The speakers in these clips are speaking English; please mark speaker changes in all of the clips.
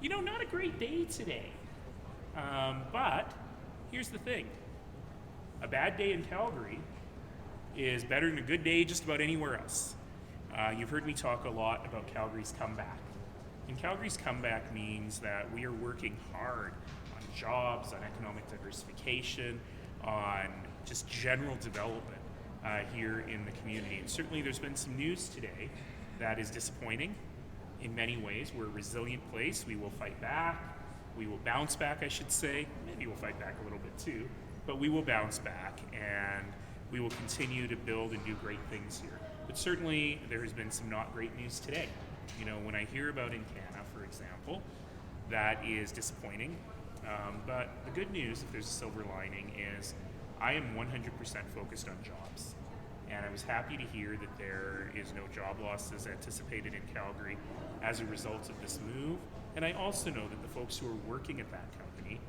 Speaker 1: Not a great day today. But here's the thing: a bad day in Calgary is better than a good day just about anywhere else. You've heard me talk a lot about Calgary's comeback. And Calgary's comeback means that we are working hard on jobs, on economic diversification, on just general development here in the community. And certainly there's been some news today that is disappointing in many ways. We're a resilient place. We will fight back. We will bounce back, I should say. Maybe we'll fight back a little bit too, but we will bounce back and we will continue to build and do great things here. But certainly there has been some not great news today. When I hear about Encana, for example, that is disappointing. But the good news, if there's a silver lining, is I am 100% focused on jobs. And I was happy to hear that there is no job losses anticipated in Calgary as a result of this move. And I also know that the folks who are working at that company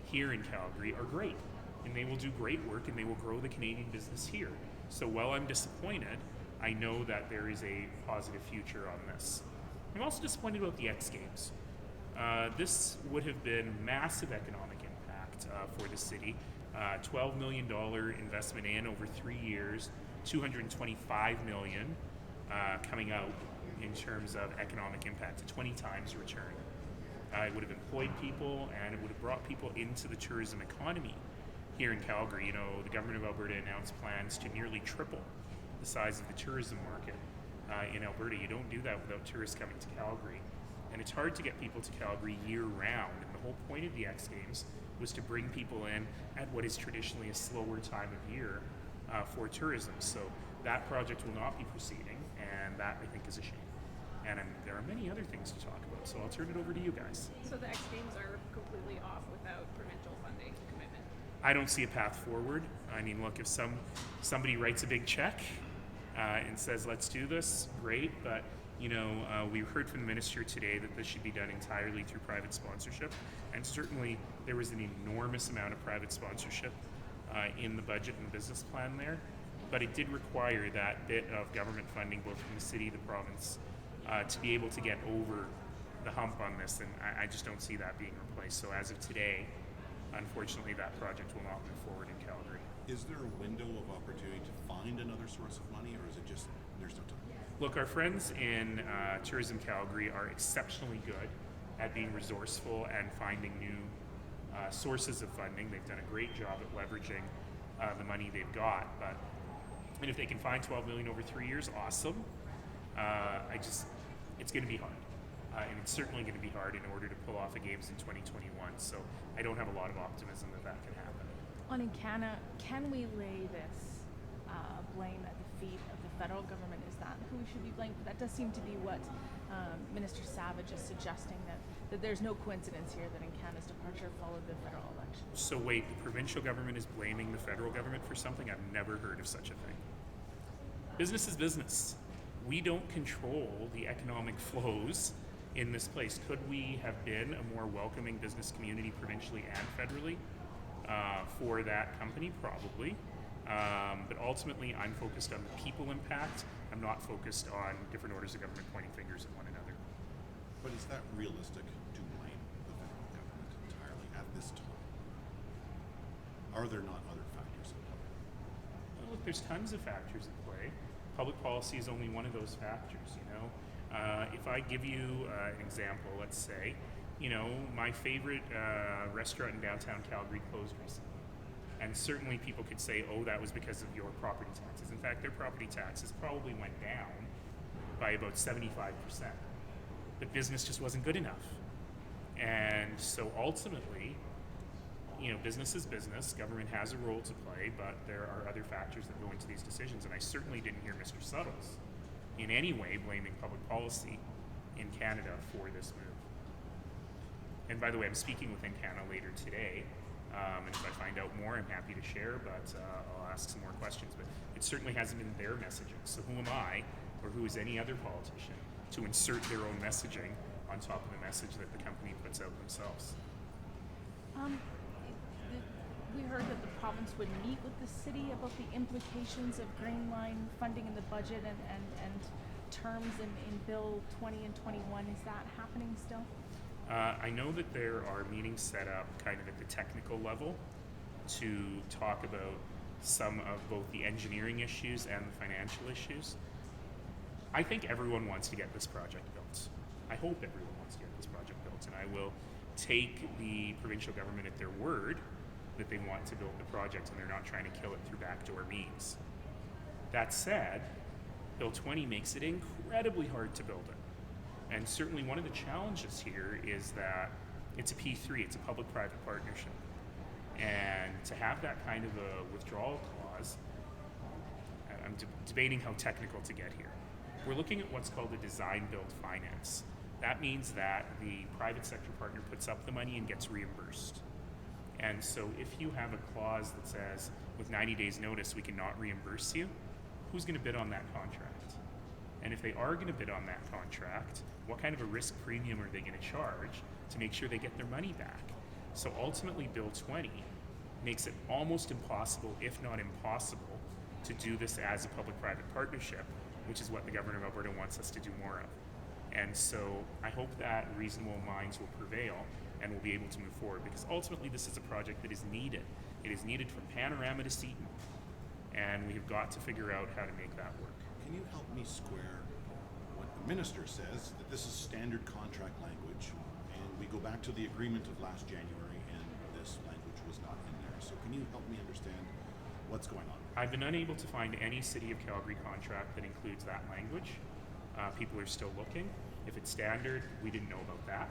Speaker 1: here in Calgary are great. And they will do great work and they will grow the Canadian business here. So while I'm disappointed, I know that there is a positive future on this. I'm also disappointed about the X Games. This would have been massive economic impact for the city. $12 million investment in over 3 years, $225 million coming out in terms of economic impact, a 20 times return. It would have employed people and it would have brought people into the tourism economy here in Calgary. The government of Alberta announced plans to nearly triple the size of the tourism market in Alberta. You don't do that without tourists coming to Calgary. And it's hard to get people to Calgary year round. And the whole point of the X Games was to bring people in at what is traditionally a slower time of year for tourism. So that project will not be proceeding, and that I think is a shame. And there are many other things to talk about, so I'll turn it over to you guys.
Speaker 2: So the X Games are completely off without provincial funding commitment?
Speaker 1: I don't see a path forward. I mean, look, if somebody writes a big check and says, let's do this, great, but we heard from the minister today that this should be done entirely through private sponsorship, and certainly there was an enormous amount of private sponsorship in the budget and the business plan there, but it did require that bit of government funding both from the city, the province, to be able to get over the hump on this, and I just don't see that being replaced. So as of today, unfortunately, that project will not move forward in Calgary.
Speaker 3: Is there a window of opportunity to find another source of money, or is it just there's no time?
Speaker 1: Look, our friends in Tourism Calgary are exceptionally good at being resourceful and finding new sources of funding. They've done a great job at leveraging the money they've got. And if they can find $12 million over 3 years, awesome. It's going to be hard. And it's certainly going to be hard in order to pull off the games in 2021. So I don't have a lot of optimism that can happen.
Speaker 4: On Encana, can we lay this blame at the feet of the federal government? Is that who we should be blamed? That does seem to be what Minister Savage is suggesting, that there's no coincidence here that Encana's departure followed the federal election.
Speaker 1: So wait, the provincial government is blaming the federal government for something? I've never heard of such a thing. Business is business. We don't control the economic flows in this place. Could we have been a more welcoming business community provincially and federally for that company? Probably. But ultimately, I'm focused on the people impact. I'm not focused on different orders of government pointing fingers at one another.
Speaker 3: But is that realistic to blame the federal government entirely at this time? Are there not other factors at play?
Speaker 1: Well, look, there's tons of factors at play. Public policy is only one of those factors, If I give you an example, let's say, my favorite restaurant in downtown Calgary closed recently. And certainly people could say, oh, that was because of your property taxes. In fact, their property taxes probably went down by about 75%. The business just wasn't good enough. And so ultimately, business is business. Government has a role to play, but there are other factors that go into these decisions. And I certainly didn't hear Mr. Suttles in any way blaming public policy in Canada for this move. And by the way, I'm speaking with Encana later today. And if I find out more, I'm happy to share, but I'll ask some more questions. But it certainly hasn't been their messaging. So who am I, or who is any other politician, to insert their own messaging on top of the message that the company puts out themselves?
Speaker 4: We heard that the province would meet with the city about the implications of Green Line funding in the budget and terms in Bill 20 and 21. Is that happening still?
Speaker 1: I know that there are meetings set up kind of at the technical level to talk about some of both the engineering issues and the financial issues. I think everyone wants to get this project built. I hope everyone wants to get this project built, and I will take the provincial government at their word that they want to build the project and they're not trying to kill it through backdoor means. That said, Bill 20 makes it incredibly hard to build it. And certainly one of the challenges here is that it's a P3, it's a public-private partnership. And to have that kind of a withdrawal clause, I'm debating how technical to get here. We're looking at what's called a design-build finance. That means that the private sector partner puts up the money and gets reimbursed. And so if you have a clause that says, with 90 days notice, we cannot reimburse you, who's going to bid on that contract? And if they are going to bid on that contract, what kind of a risk premium are they going to charge to make sure they get their money back? So ultimately, Bill 20 makes it almost impossible, if not impossible, to do this as a public-private partnership, which is what the government of Alberta wants us to do more of. And so I hope that reasonable minds will prevail and we'll be able to move forward, because ultimately this is a project that is needed. It is needed from Panorama to Seton, and we have got to figure out how to make that work.
Speaker 3: Can you help me square what the minister says, that this is standard contract language, and we go back to the agreement of last January and this language was not in there. So can you help me understand what's going on?
Speaker 1: I've been unable to find any City of Calgary contract that includes that language. People are still looking. If it's standard, we didn't know about that.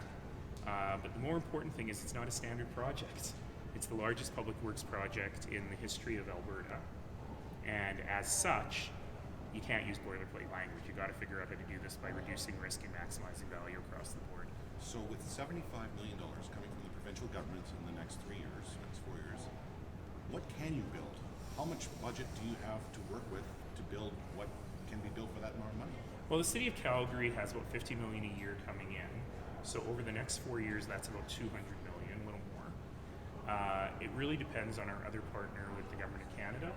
Speaker 1: But the more important thing is it's not a standard project. It's the largest public works project in the history of Alberta. And as such, you can't use boilerplate language. You've got to figure out how to do this by reducing risk and maximizing value across the board.
Speaker 3: So with $75 million coming from the provincial government in the next 3 years, next 4 years, what can you build? How much budget do you have to work with to build what can be built for that amount of money?
Speaker 1: Well, the City of Calgary has about $50 million a year coming in. So over the next 4 years, that's about $200 million, a little more. It really depends on our other partner with the Government of Canada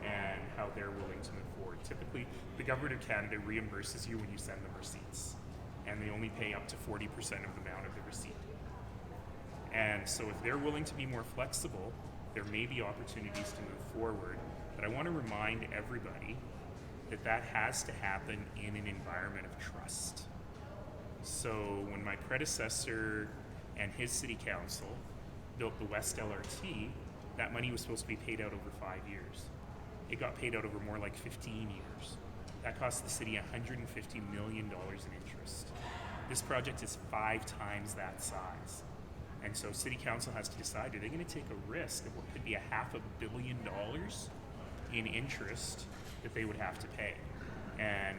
Speaker 1: and how they're willing to move forward. Typically, the Government of Canada reimburses you when you send them receipts, and they only pay up to 40% of the amount of the receipt. And so if they're willing to be more flexible, there may be opportunities to move forward. But I want to remind everybody that that has to happen in an environment of trust. So when my predecessor and his city council built the West LRT, that money was supposed to be paid out over 5 years. It got paid out over more like 15 years. That cost the city $150 million in interest. This project is 5 times that size. And so city council has to decide, are they going to take a risk of what could be $500 million in interest that they would have to pay? And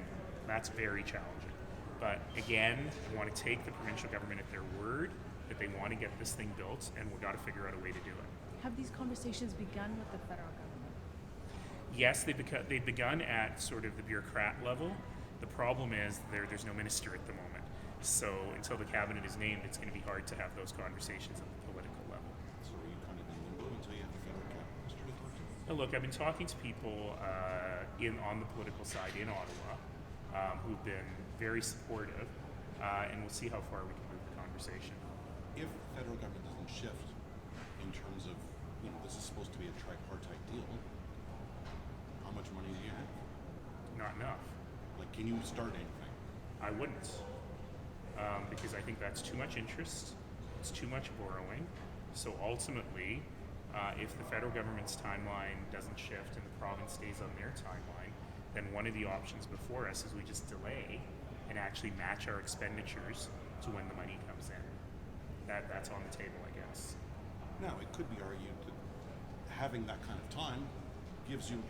Speaker 1: that's very challenging. But again, I want to take the provincial government at their word that they want to get this thing built, and we've got to figure out a way to do it.
Speaker 4: Have these conversations begun with the federal government?
Speaker 1: Yes, they've begun at sort of the bureaucrat level. The problem is there's no minister at the moment. So until the cabinet is named, it's going to be hard to have those conversations at the political level.
Speaker 3: So are you kind of in limbo until you have the federal cabinet minister to talk to?
Speaker 1: Now look, I've been talking to people on the political side in Ottawa who've been very supportive, and we'll see how far we can move the conversation.
Speaker 3: If the federal government doesn't shift in terms of, this is supposed to be a tripartite deal, how much money do you have?
Speaker 1: Not enough.
Speaker 3: Like, can you start anything?
Speaker 1: I wouldn't, because I think that's too much interest, it's too much borrowing. So ultimately, if the federal government's timeline doesn't shift and the province stays on their timeline, then one of the options before us is we just delay and actually match our expenditures to when the money comes in. That's on the table, I guess.
Speaker 3: Now, it could be argued that having that kind of time gives you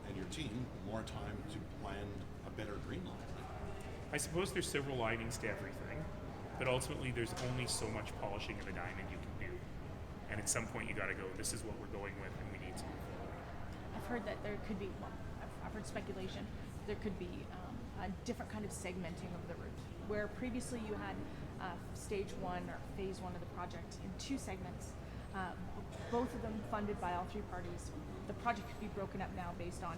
Speaker 3: and your team more time to plan a better green line, right?
Speaker 1: I suppose there's silver linings to everything, but ultimately there's only so much polishing of a diamond you can do. And at some point you gotta go, this is what we're going with and we need to move forward.
Speaker 4: I've heard that there could be, I've heard speculation, there could be a different kind of segmenting of the route, where previously you had stage 1 or phase 1 of the project in 2 segments, both of them funded by all 3 parties. The project could be broken up now based on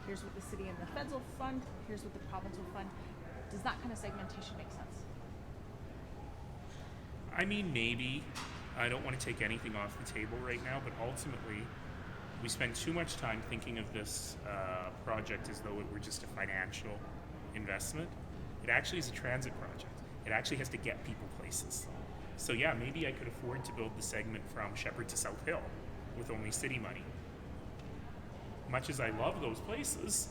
Speaker 4: here's what the city and the feds will fund, here's what the province will fund. Does that kind of segmentation make sense?
Speaker 1: I mean, maybe. I don't want to take anything off the table right now, but ultimately, we spend too much time thinking of this project as though it were just a financial investment. It actually is a transit project. It actually has to get people places. So yeah, maybe I could afford to build the segment from Shepherd to South Hill with only city money. Much as I love those places,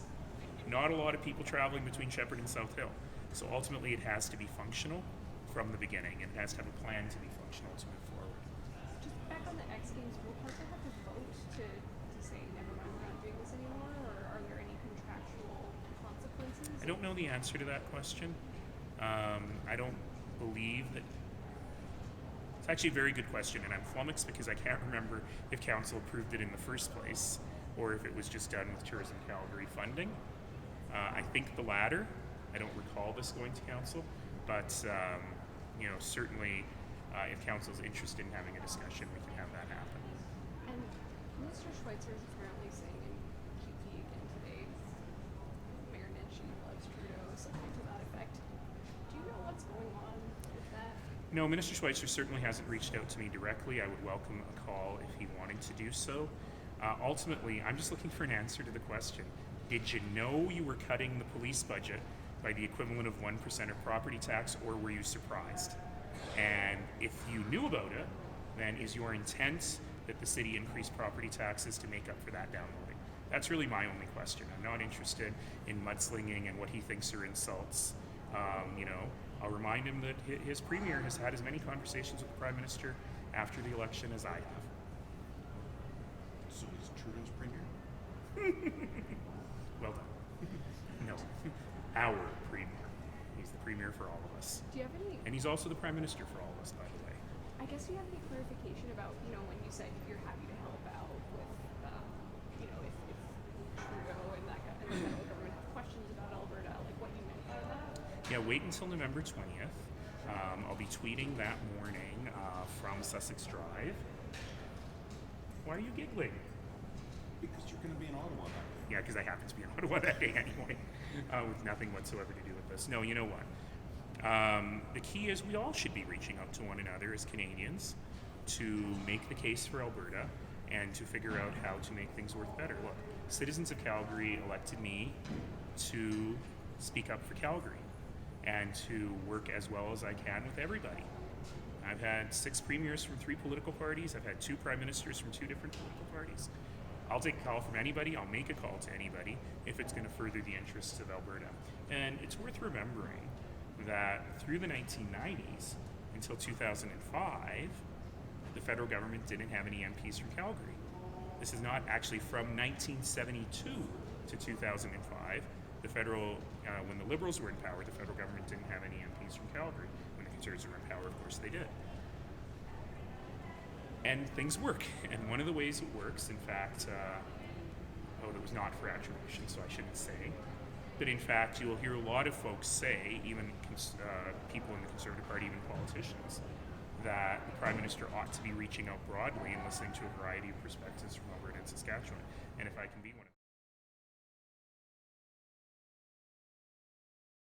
Speaker 1: not a lot of people traveling between Shepherd and South Hill. So ultimately it has to be functional from the beginning, and it has to have a plan to be functional to move forward.
Speaker 2: Just back on the X Games, will Parker have to vote to say, never mind, we're not doing this anymore, or are there any contractual consequences?
Speaker 1: I don't know the answer to that question. I don't believe that. It's actually a very good question, and I'm flummoxed because I can't remember if council approved it in the first place or if it was just done with Tourism Calgary funding. I think the latter. I don't recall this going to council, but certainly if council's interested in having a discussion, we can have that happen.
Speaker 2: And Mr. Schweitzer is apparently saying in QP again today, Mayor Nenshi loves Trudeau, something to that effect. Do you know what's going on with that?
Speaker 1: No, Minister Schweitzer certainly hasn't reached out to me directly. I would welcome a call if he wanted to do so. Ultimately, I'm just looking for an answer to the question. Did you know you were cutting the police budget by the equivalent of 1% of property tax, or were you surprised? And if you knew about it, then is your intent that the city increase property taxes to make up for that downloading? That's really my only question. I'm not interested in mudslinging and what he thinks are insults. I'll remind him that his premier has had as many conversations with the Prime Minister after the election as I have.
Speaker 3: So he's Trudeau's premier?
Speaker 1: Well done. No, our premier. He's the premier for all of us.
Speaker 2: Do you have any,
Speaker 1: And he's also the Prime Minister for all of us, by the way.
Speaker 2: I guess, do you have any clarification about, when you said you're happy to help out with, if Trudeau and that guy, and the federal government have questions about Alberta, like what you meant by that?
Speaker 1: Yeah, wait until November 20th. I'll be tweeting that morning from Sussex Drive. Why are you giggling?
Speaker 3: Because you're going to be in Ottawa that day.
Speaker 1: Yeah, because I happen to be in Ottawa that day anyway, with nothing whatsoever to do with this. No, you know what? The key is we all should be reaching out to one another as Canadians to make the case for Alberta and to figure out how to make things work better. Look, citizens of Calgary elected me to speak up for Calgary and to work as well as I can with everybody. I've had 6 premiers from 3 political parties. I've had 2 prime ministers from 2 different political parties. I'll take a call from anybody. I'll make a call to anybody if it's going to further the interests of Alberta. And it's worth remembering that through the 1990s until 2005, the federal government didn't have any MPs from Calgary. This is not actually from 1972 to 2005. The federal, when the Liberals were in power, the federal government didn't have any MPs from Calgary. When the Conservatives were in power, of course, they did. And things work. And one of the ways it works, in fact, it was not for attribution, so I shouldn't say. But in fact, you'll hear a lot of folks say, even people in the Conservative Party, even politicians, that the Prime Minister ought to be reaching out broadly and listening to a variety of perspectives from Alberta and Saskatchewan. And if I can be one of